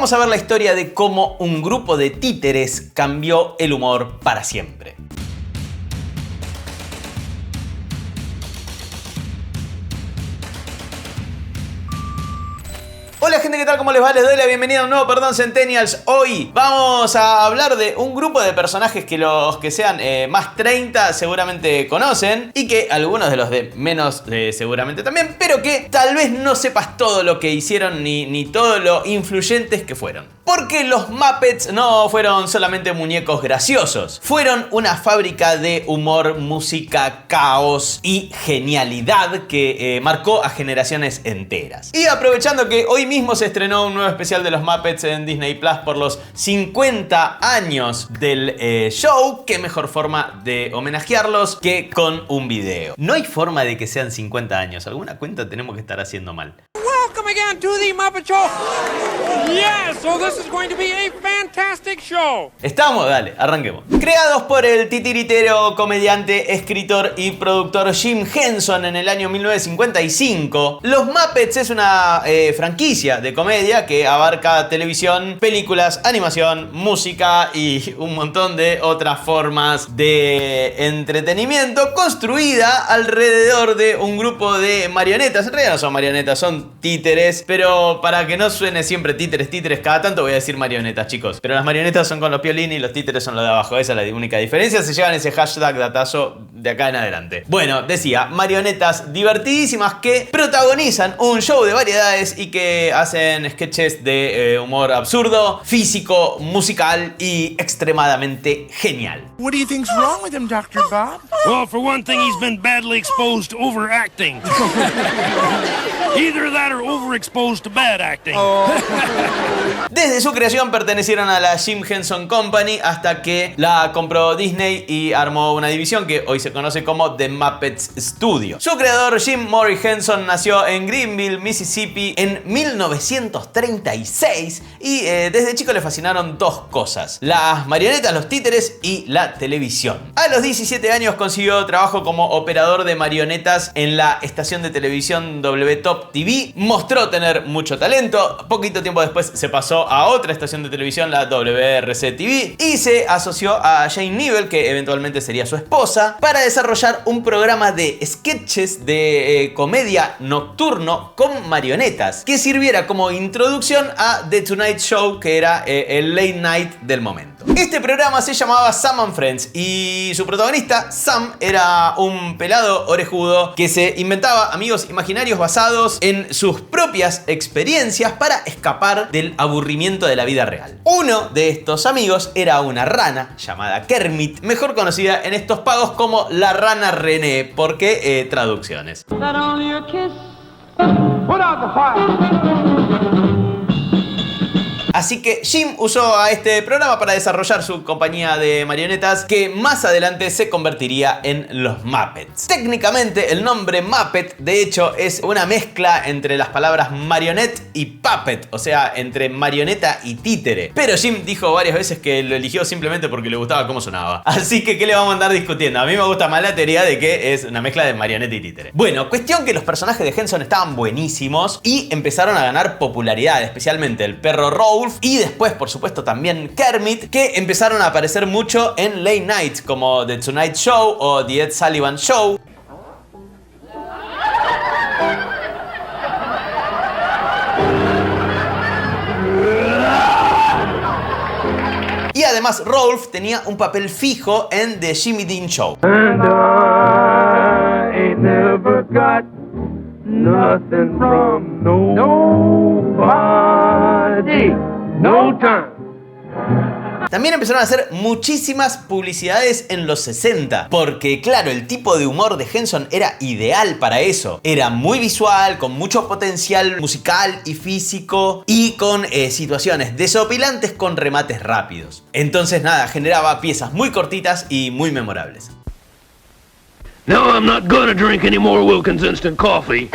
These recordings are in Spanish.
vamos a ver la historia de cómo un grupo de títeres cambió el humor para siempre. Hola gente, ¿qué tal? ¿Cómo les va? Les doy la bienvenida a un nuevo Perdón Centennials. Hoy vamos a hablar de un grupo de personajes que los que sean más 30 seguramente conocen y que algunos de los de menos seguramente también, pero que tal vez no sepas todo lo que hicieron ni todo lo influyentes que fueron. Porque los Muppets no fueron solamente muñecos graciosos, fueron una fábrica de humor, música, caos y genialidad que marcó a generaciones enteras. Y aprovechando que hoy mismo se estrenó un nuevo especial de los Muppets en Disney Plus por los 50 años del show, qué mejor forma de homenajearlos que con un video. No hay forma de que sean 50 años, alguna cuenta tenemos que estar haciendo mal. Welcome again to the Muppet Show. Yes, so this is going to be a fantastic show. ¿Estamos? Dale, arranquemos. Creados por el titiritero, comediante, escritor y productor Jim Henson en el año 1955, los Muppets es una franquicia de comedia que abarca televisión, películas, animación, música y un montón de otras formas de entretenimiento construida alrededor de un grupo de marionetas. En realidad no son marionetas, son títeres, pero para que no suene siempre títeres, cada tanto voy a decir marionetas, chicos. Pero las marionetas son con los piolines y los títeres son los de abajo. Esa es la única diferencia. Se llevan ese hashtag datazo de acá en adelante. Bueno, decía, marionetas divertidísimas que protagonizan un show de variedades y que hacen sketches de humor absurdo, físico, musical y extremadamente genial. What do you think's wrong with him, Dr. Bob? Well, for one thing, he's been badly exposed to overacting. Either that or overexposed to bad acting. Desde su creación pertenecieron a la Jim Henson Company hasta que la compró Disney y armó una división que hoy se conoce como The Muppets Studio. Su creador, Jim Murray Henson, nació en Greenville, Mississippi en 1936 y desde chico le fascinaron dos cosas: las marionetas, los títeres y la televisión. A los 17 años consiguió trabajo como operador de marionetas en la estación de televisión WTOP TV. Mostró tener mucho talento. Poquito tiempo después se pasó a otra estación de televisión, la WRC TV, y se asoció a Jane Neville, que eventualmente sería su esposa, para desarrollar un programa de sketches de comedia nocturno con marionetas que sirviera como introducción a The Tonight Show, que era el late night del momento. Este programa se llamaba Sam and Friends y su protagonista, Sam, era un pelado orejudo que se inventaba amigos imaginarios basados en sus propias experiencias para escapar del aburrimiento de la vida real. Uno de estos amigos era una rana llamada Kermit, mejor conocida en estos pagos como la rana René, porque traducciones. Put out the fire. Así que Jim usó a este programa para desarrollar su compañía de marionetas que más adelante se convertiría en los Muppets. Técnicamente el nombre Muppet de hecho es una mezcla entre las palabras marionette y puppet, o sea, entre marioneta y títere. Pero Jim dijo varias veces que lo eligió simplemente porque le gustaba cómo sonaba. Así que ¿qué le vamos a andar discutiendo? A mí me gusta más la teoría de que es una mezcla de marioneta y títere. Bueno, cuestión que los personajes de Henson estaban buenísimos y empezaron a ganar popularidad, especialmente el perro Rolf y después, por supuesto, también Kermit, que empezaron a aparecer mucho en late night como The Tonight Show o The Ed Sullivan Show. Y además Rolf tenía un papel fijo en The Jimmy Dean Show. And I ain't never got nothing from nobody, no time. También empezaron a hacer muchísimas publicidades en los 60, porque claro, el tipo de humor de Henson era ideal para eso. Era muy visual, con mucho potencial musical y físico y con situaciones desopilantes con remates rápidos. Entonces nada, generaba piezas muy cortitas y muy memorables. No, I'm not gonna drink any more Wilkins instant coffee.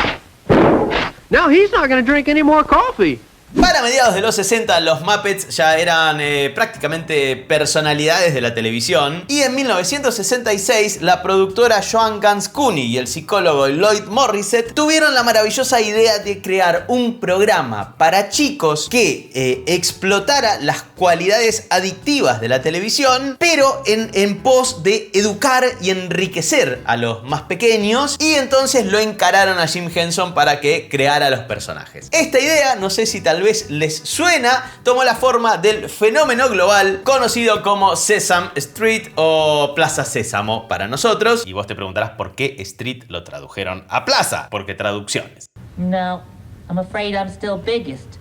No, he's not gonna drink any more coffee. Para mediados de los 60, los Muppets ya eran prácticamente personalidades de la televisión, y en 1966 la productora Joan Gans Cooney y el psicólogo Lloyd Morrisett tuvieron la maravillosa idea de crear un programa para chicos que explotara las cualidades adictivas de la televisión, pero en pos de educar y enriquecer a los más pequeños, y entonces lo encararon a Jim Henson para que creara los personajes. Esta idea, no sé si tal vez les suena, tomó la forma del fenómeno global conocido como Sesame Street o Plaza Sésamo para nosotros, y vos te preguntarás por qué Street lo tradujeron a Plaza, porque traducciones. No, I'm afraid I'm still biggest.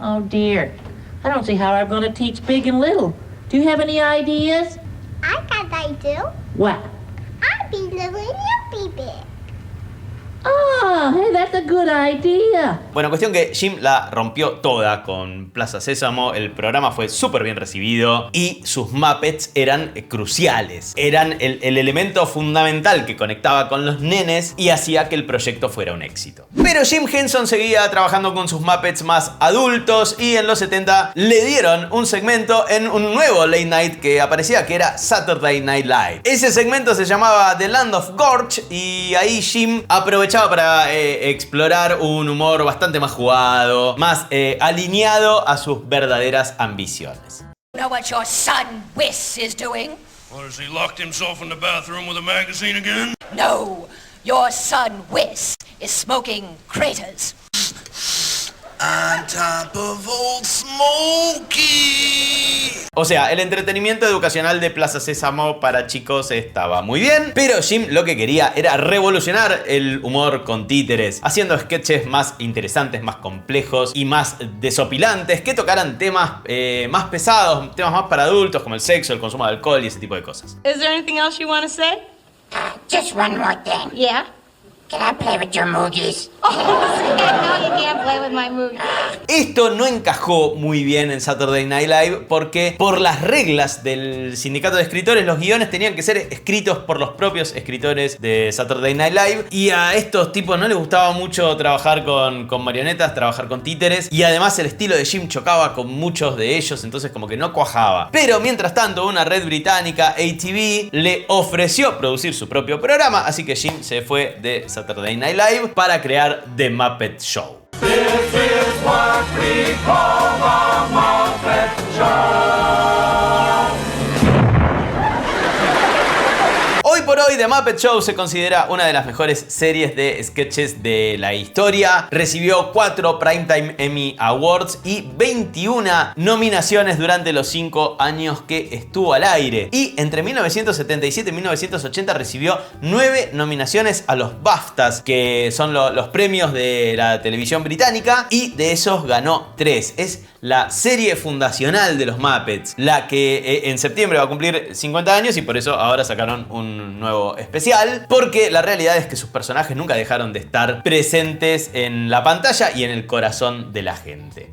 Oh dear, I don't see how I'm going to teach big and little. Do you have any ideas? I got an idea. What? I'll be little and you'll be big. Ah, hey, that's a good idea. Bueno, cuestión que Jim la rompió toda con Plaza Sésamo, el programa fue súper bien recibido y sus Muppets eran cruciales. Eran el elemento fundamental que conectaba con los nenes y hacía que el proyecto fuera un éxito. Pero Jim Henson seguía trabajando con sus Muppets más adultos y en los 70 le dieron un segmento en un nuevo late night que aparecía, que era Saturday Night Live. Ese segmento se llamaba The Land of Gorge y ahí Jim aprovechaba para explorar un humor bastante más jugado, más alineado a sus verdaderas ambiciones. Know what your son Whis is doing? What, has he locked himself in the bathroom with a magazine again? No, your son Whis is smoking craters. On top of Old Smokey. O sea, el entretenimiento educacional de Plaza Sésamo para chicos estaba muy bien, pero Jim lo que quería era revolucionar el humor con títeres, haciendo sketches más interesantes, más complejos y más desopilantes, que tocaran temas más pesados, temas más para adultos como el sexo, el consumo de alcohol y ese tipo de cosas. Is there anything else you want to say? Just one more thing. Yeah? Can I play with your moogies? No, you can't play with my movie. Esto no encajó muy bien en Saturday Night Live porque por las reglas del sindicato de escritores los guiones tenían que ser escritos por los propios escritores de Saturday Night Live y a estos tipos no les gustaba mucho trabajar con marionetas, trabajar con títeres y además el estilo de Jim chocaba con muchos de ellos, entonces como que no cuajaba. Pero mientras tanto una red británica, ATV, le ofreció producir su propio programa, así que Jim se fue de Saturday Night Live para crear The Muppet Show. This is what we call the Muppet Show. Hoy por hoy The Muppet Show se considera una de las mejores series de sketches de la historia. Recibió 4 Primetime Emmy Awards y 21 nominaciones durante los 5 años que estuvo al aire. Y entre 1977 y 1980 recibió 9 nominaciones a los BAFTAs, que son los premios de la televisión británica, y de esos ganó 3. Es la serie fundacional de los Muppets, la que en septiembre va a cumplir 50 años y por eso ahora sacaron un nuevo especial, porque la realidad es que sus personajes nunca dejaron de estar presentes en la pantalla y en el corazón de la gente.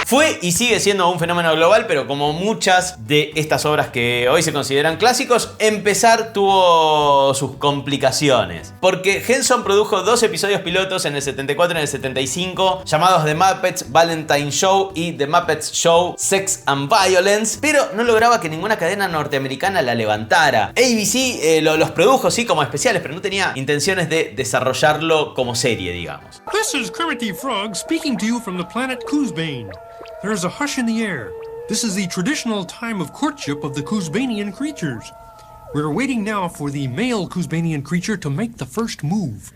Fue y sigue siendo un fenómeno global, pero como muchas de estas obras que hoy se consideran clásicos, empezar tuvo sus complicaciones. Porque Henson produjo 2 episodios pilotos en el 74 y en el 75, llamados The Muppets Valentine Show y The Muppets Show Sex and Violence, pero no lograba que ninguna cadena norteamericana la levantara. ABC los produjo sí como especiales, pero no tenía intenciones de desarrollarlo como serie, digamos. This is Kermit the Frog speaking to you from the planet Kuzbane. There is a hush in the air. This is the traditional time of courtship of the Kuzbanian creatures. We're waiting now for the male Kuzbanian creature to make the first move.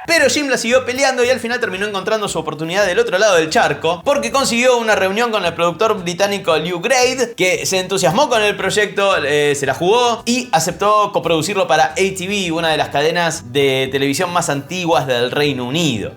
Pero Jim la siguió peleando y al final terminó encontrando su oportunidad del otro lado del charco, porque consiguió una reunión con el productor británico Lew Grade, que se entusiasmó con el proyecto, se la jugó y aceptó coproducirlo para ATV, una de las cadenas de televisión más antiguas del Reino Unido.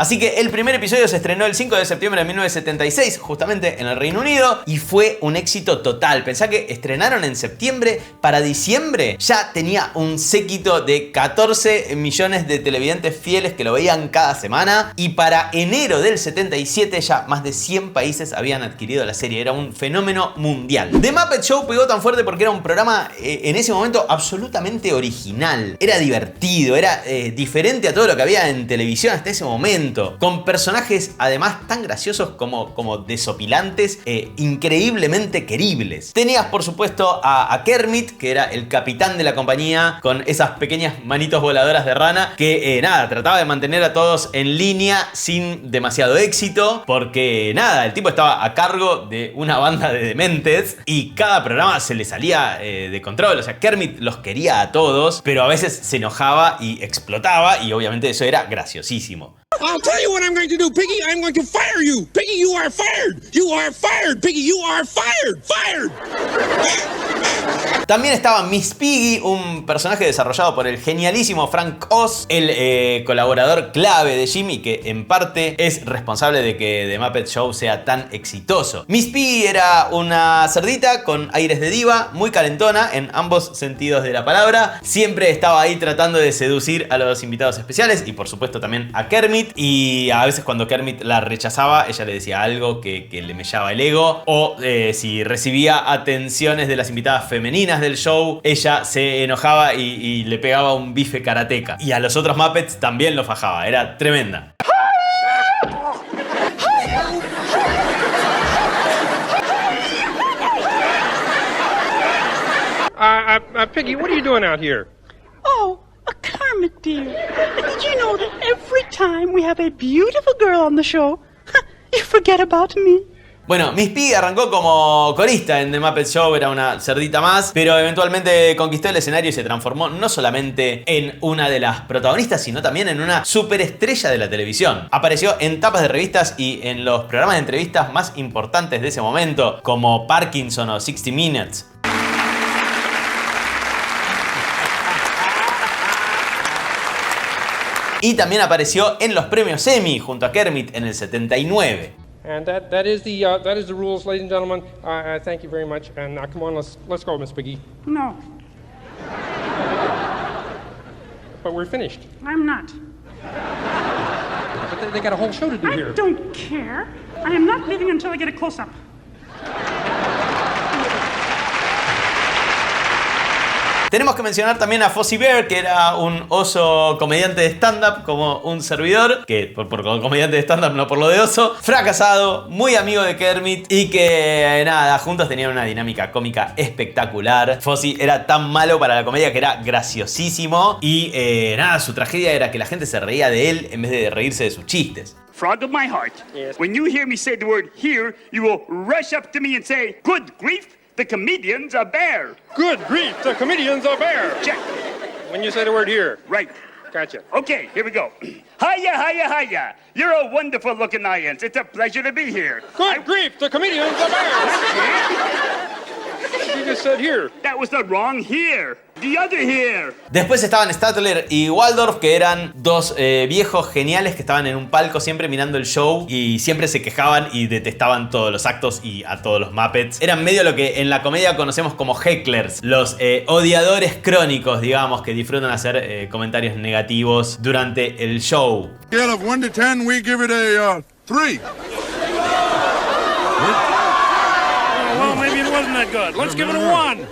Así que el primer episodio se estrenó el 5 de septiembre de 1976, justamente en el Reino Unido, y fue un éxito total. Pensá que estrenaron en septiembre, para diciembre ya tenía un séquito de 14 millones de televidentes fieles que lo veían cada semana, y para enero del 77 ya más de 100 países habían adquirido la serie. Era un fenómeno mundial. The Muppet Show pegó tan fuerte porque era un programa en ese momento absolutamente original. Era divertido, era diferente a todo lo que había en televisión hasta ese momento, con personajes además tan graciosos como desopilantes, increíblemente queribles. Tenías por supuesto a Kermit, que era el capitán de la compañía, con esas pequeñas manitos voladoras de rana, que nada, trataba de mantener a todos en línea sin demasiado éxito, porque nada, el tipo estaba a cargo de una banda de dementes y cada programa se le salía de control. O sea, Kermit los quería a todos, pero a veces se enojaba y explotaba, y obviamente eso era graciosísimo. I'll tell you what I'm going to do, Piggy. I'm going to fire you. Piggy, you are fired. You are fired. Piggy, you are fired. Fired. También estaba Miss Piggy, un personaje desarrollado por el genialísimo Frank Oz, el colaborador clave de Jimmy, que en parte es responsable de que The Muppet Show sea tan exitoso. Miss Piggy era una cerdita con aires de diva, muy calentona en ambos sentidos de la palabra. Siempre estaba ahí tratando de seducir a los invitados especiales y por supuesto también a Kermit. Y a veces cuando Kermit la rechazaba, ella le decía algo que le mellaba el ego. O si recibía atenciones de las invitadas femeninas del show, ella se enojaba y le pegaba un bife karateca. Y a los otros Muppets también lo fajaba. Era tremenda. Piggy, what are you doing out here? Oh, Kermit, dear. Did you know that every time we have a beautiful girl on the show, you forget about me? Bueno, Miss Piggy arrancó como corista en The Muppet Show, era una cerdita más, pero eventualmente conquistó el escenario y se transformó no solamente en una de las protagonistas, sino también en una superestrella de la televisión. Apareció en tapas de revistas y en los programas de entrevistas más importantes de ese momento, como Parkinson o 60 Minutes. Y también apareció en los premios Emmy junto a Kermit en el 79. And that is the rules, ladies and gentlemen. Thank you very much. And come on, let's go, Miss Piggy. No, But we're finished. I'm not. But they got a whole show to do here. I don't care. I am not leaving until I get a close-up. Tenemos que mencionar también a Fozzie Bear, que era un oso comediante de stand-up como un servidor, que por comediante de stand-up, no por lo de oso, fracasado, muy amigo de Kermit y que nada, juntos tenían una dinámica cómica espectacular. Fozzie era tan malo para la comedia que era graciosísimo y nada, su tragedia era que la gente se reía de él en vez de reírse de sus chistes. Frog of my heart, when you hear me say the word here, you will rush up to me and say, "Good grief, the comedian's a bear." Good grief, the comedian's a bear. Check. When you say the word here. Right. Gotcha. Okay, here we go. Hiya, hiya, hiya. You're a wonderful looking audience. It's a pleasure to be here. Good grief, the comedian's a bear. You just said here. That was the wrong here. The other here. Después estaban Statler y Waldorf, que eran dos viejos geniales que estaban en un palco siempre mirando el show y siempre se quejaban y detestaban todos los actos y a todos los Muppets. Eran medio lo que en la comedia conocemos como hecklers, los odiadores crónicos, digamos, que disfrutan hacer comentarios negativos durante el show. Scale of 1 to 10, we give it a 3. Well, maybe it wasn't that good. Let's give it a 1.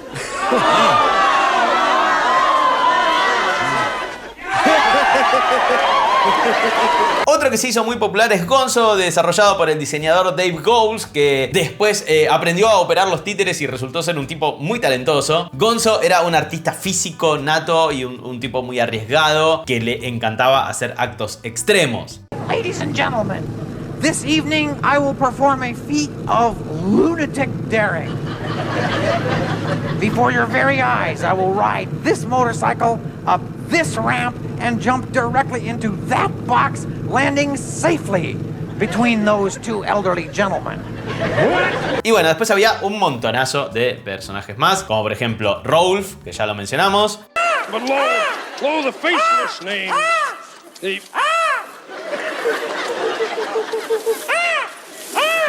Otro que se hizo muy popular es Gonzo, desarrollado por el diseñador Dave Goelz, que después aprendió a operar los títeres y resultó ser un tipo muy talentoso. Gonzo era un artista físico nato y un tipo muy arriesgado que le encantaba hacer actos extremos. Ladies and gentlemen, this evening I will perform a feat of lunatic daring. Before your very eyes, I will ride this motorcycle up this ramp and jump directly into that box, landing safely between those two elderly gentlemen. Y bueno, después había un montonazo de personajes más, como por ejemplo Rolf, que ya lo mencionamos. But lo, the faceless name.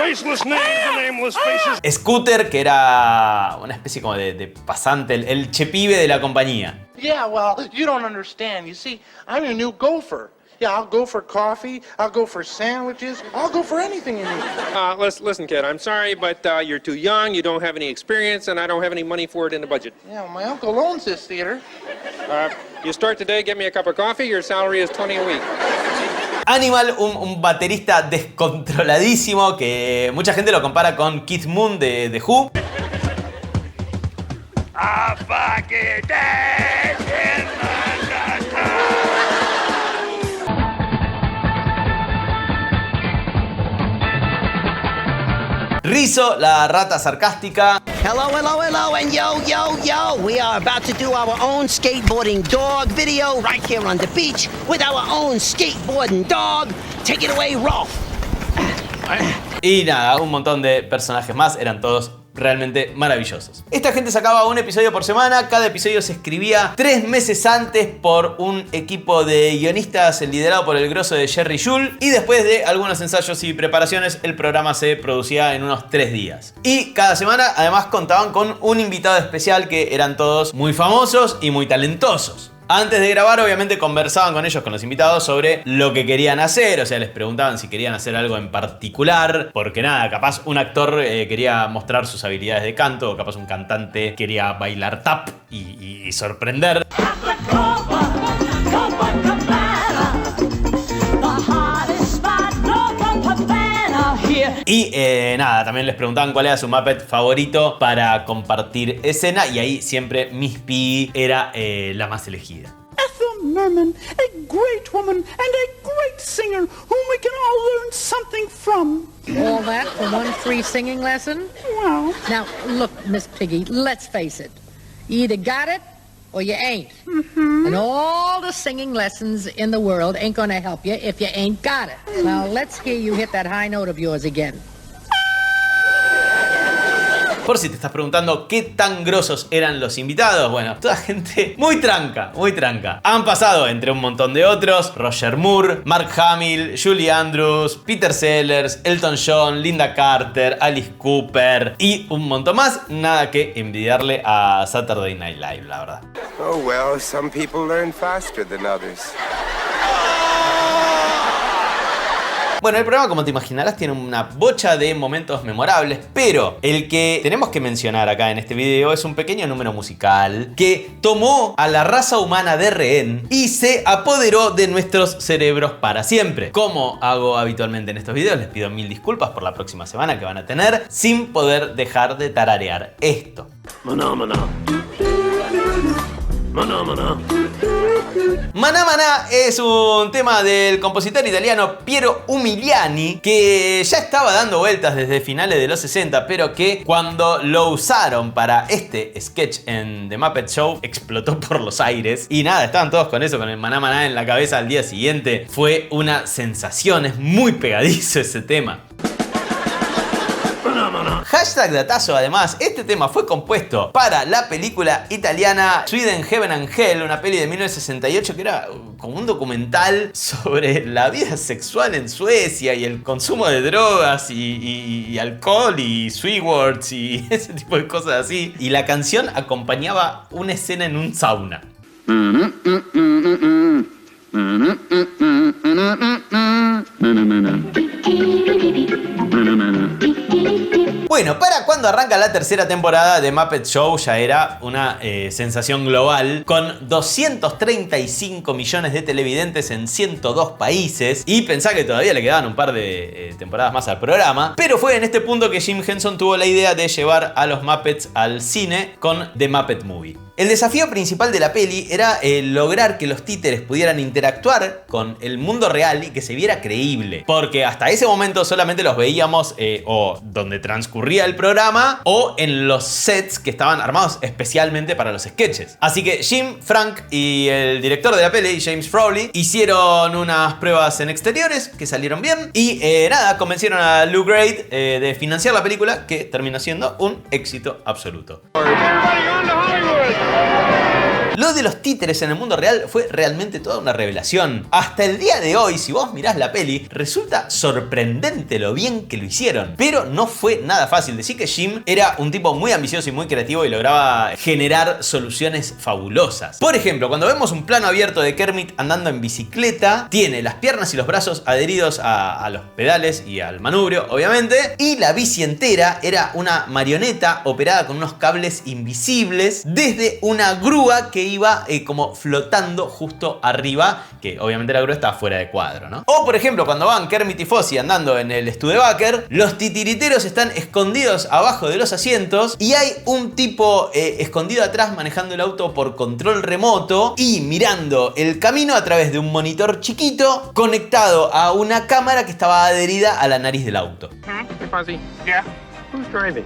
faceless names, the nameless faces. Scooter, que era una especie como de pasante, el chepibe de la compañía. Yeah, well, you don't understand. You see, I'm your new gopher. Yeah, I'll go for coffee, I'll go for sandwiches, I'll go for anything you need. Listen, kid, I'm sorry, but you're too young, you don't have any experience, and I don't have any money for it in the budget. Yeah, well, my uncle owns this theater. You start today, get me a cup of coffee, your salary is $20 a week. Animal, un baterista descontroladísimo que mucha gente lo compara con Keith Moon de The Who. Rizzo, la rata sarcástica. Hello, hello, hello, and yo, yo, yo. We are about to do our own skateboarding dog video right here on the beach with our own skateboarding dog. Take it away, Rolf. Y nada, un montón de personajes más, eran todos realmente maravillosos. Esta gente sacaba un episodio por semana, cada episodio se escribía 3 meses antes por un equipo de guionistas liderado por el grosso de Jerry Juhl, y después de algunos ensayos y preparaciones el programa se producía en unos 3 días. Y cada semana además contaban con un invitado especial que eran todos muy famosos y muy talentosos. Antes de grabar, obviamente, conversaban con ellos, con los invitados, sobre lo que querían hacer. O sea, les preguntaban si querían hacer algo en particular. Porque nada, capaz un actor quería mostrar sus habilidades de canto. O capaz un cantante quería bailar tap y sorprender. Y nada, también les preguntaban cuál era su Muppet favorito para compartir escena. Y ahí siempre Miss Piggy era la más elegida. Ethel Merman, a great woman and a great singer whom we can all learn something from. All that for one free singing lesson? Well. Now, look, Miss Piggy, let's face it. You either got it or you ain't. Mm-hmm. And all the singing lessons in the world ain't gonna help you if you ain't got it. Now, let's hear you hit that high note of yours again. Por si te estás preguntando qué tan grosos eran los invitados, bueno, toda gente muy tranca, muy tranca. Han pasado, entre un montón de otros, Roger Moore, Mark Hamill, Julie Andrews, Peter Sellers, Elton John, Linda Carter, Alice Cooper y un montón más. Nada que envidiarle a Saturday Night Live, la verdad. Oh well, some people learn faster than others. Bueno, el programa, como te imaginarás, tiene una bocha de momentos memorables, pero el que tenemos que mencionar acá en este video es un pequeño número musical que tomó a la raza humana de rehén y se apoderó de nuestros cerebros para siempre. Como hago habitualmente en estos videos, les pido 1000 disculpas por la próxima semana que van a tener sin poder dejar de tararear esto. Maná, maná. Maná, maná. Maná Maná es un tema del compositor italiano Piero Umiliani que ya estaba dando vueltas desde finales de los 60, pero que cuando lo usaron para este sketch en The Muppet Show explotó por los aires. Y nada, estaban todos con eso, con el Maná Maná en la cabeza al día siguiente. Fue una sensación, es muy pegadizo ese tema. Hashtag datazo, además, este tema fue compuesto para la película italiana Sweden, Heaven and Hell, una peli de 1968 que era como un documental sobre la vida sexual en Suecia y el consumo de drogas y alcohol y swear words y ese tipo de cosas así. Y la canción acompañaba una escena en un sauna. Bueno, para cuando arranca la tercera temporada de Muppet Show ya era una sensación global, con 235 millones de televidentes en 102 países. Y pensá que todavía le quedaban un par de temporadas más al programa. Pero fue en este punto que Jim Henson tuvo la idea de llevar a los Muppets al cine con The Muppet Movie. El desafío principal de la peli era lograr que los títeres pudieran interactuar con el mundo real y que se viera creíble. Porque hasta ese momento solamente los veíamos o donde transcurría el programa o en los sets que estaban armados especialmente para los sketches. Así que Jim, Frank y el director de la peli, James Frawley, hicieron unas pruebas en exteriores que salieron bien. Y nada, convencieron a Lou Grade de financiar la película, que terminó siendo un éxito absoluto. lo de los títeres en el mundo real fue realmente toda una revelación. Hasta el día de hoy, si vos mirás la peli, resulta sorprendente lo bien que lo hicieron. Pero no fue nada fácil. Decir que Jim era un tipo muy ambicioso y muy creativo y lograba generar soluciones fabulosas. Por ejemplo, cuando vemos un plano abierto de Kermit andando en bicicleta, tiene las piernas y los brazos adheridos a los pedales y al manubrio, obviamente, y la bici entera era una marioneta operada con unos cables invisibles desde una grúa que iba como flotando justo arriba, que obviamente la grúa estaba fuera de cuadro, ¿no? O por ejemplo, cuando van Kermit y Fozzie andando en el Studebaker, los titiriteros están escondidos abajo de los asientos y hay un tipo escondido atrás manejando el auto por control remoto y mirando el camino a través de un monitor chiquito conectado a una cámara que estaba adherida a la nariz del auto. Hey, Fuzzy. Yeah? Who's driving?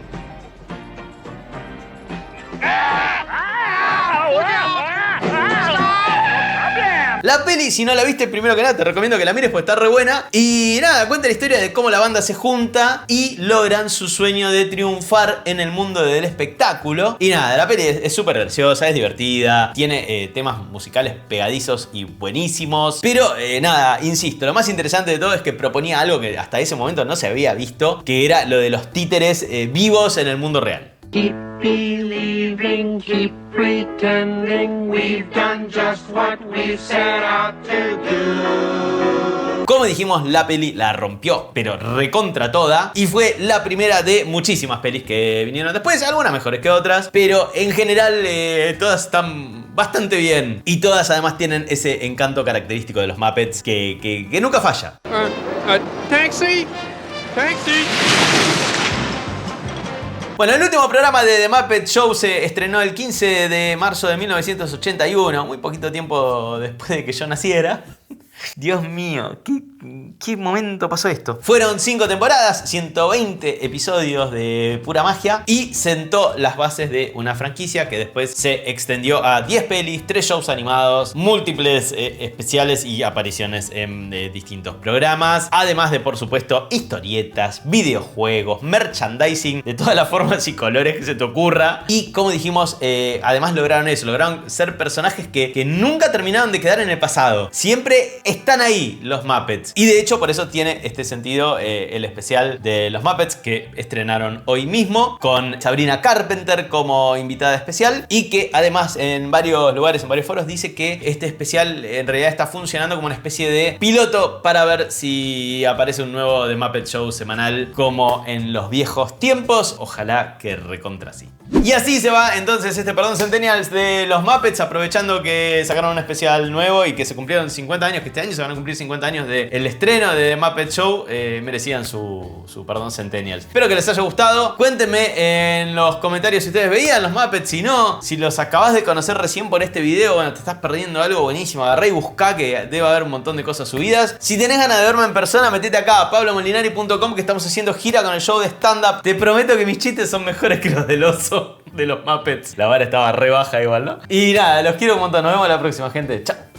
La peli, si no la viste, primero que nada te recomiendo que la mires porque está re buena. Y nada, cuenta la historia de cómo la banda se junta y logran su sueño de triunfar en el mundo del espectáculo. Y nada, la peli es súper graciosa, es divertida, tiene temas musicales pegadizos y buenísimos. Pero nada, insisto, lo más interesante de todo es que proponía algo que hasta ese momento no se había visto, que era lo de los títeres vivos en el mundo real. Keep believing, keep pretending we've done just what we've set out to do. Como dijimos, la peli la rompió, pero recontra toda. Y fue la primera de muchísimas pelis que vinieron después, algunas mejores que otras. Pero en general todas están bastante bien. Y todas además tienen ese encanto característico de los Muppets que nunca falla. Taxi! Taxi! Bueno, el último programa de The Muppet Show se estrenó el 15 de marzo de 1981, muy poquito tiempo después de que yo naciera. Dios mío, ¿qué momento pasó esto? Fueron 5 temporadas, 120 episodios de pura magia y sentó las bases de una franquicia que después se extendió a 10 pelis, 3 shows animados, múltiples especiales y apariciones en distintos programas. Además de, por supuesto, historietas, videojuegos, merchandising de todas las formas y colores que se te ocurra. Y como dijimos, además lograron eso, lograron ser personajes que nunca terminaron de quedar en el pasado. Siempre están ahí los Muppets. Y de hecho por eso tiene este sentido el especial de los Muppets que estrenaron hoy mismo con Sabrina Carpenter como invitada especial y que además en varios lugares, en varios foros dice que este especial en realidad está funcionando como una especie de piloto para ver si aparece un nuevo The Muppet Show semanal como en los viejos tiempos. Ojalá que recontra sí. Y así se va entonces este Perdón Centennials de los Muppets, aprovechando que sacaron un especial nuevo y que se cumplieron 50 años, que este año se van a cumplir 50 años del estreno de The Muppet Show. Merecían su Perdón Centennials. Espero que les haya gustado. Cuéntenme en los comentarios si ustedes veían los Muppets, si no, si los acabás de conocer recién por este video, bueno, te estás perdiendo algo buenísimo. Agarrá y buscá que debe haber un montón de cosas subidas. Si tenés ganas de verme en persona, metete acá a pablomolinari.com que estamos haciendo gira con el show de stand-up. Te prometo que mis chistes son mejores que los del oso de los Muppets. La vara estaba re baja igual, ¿no? Y nada, los quiero un montón. Nos vemos la próxima, gente. Chao.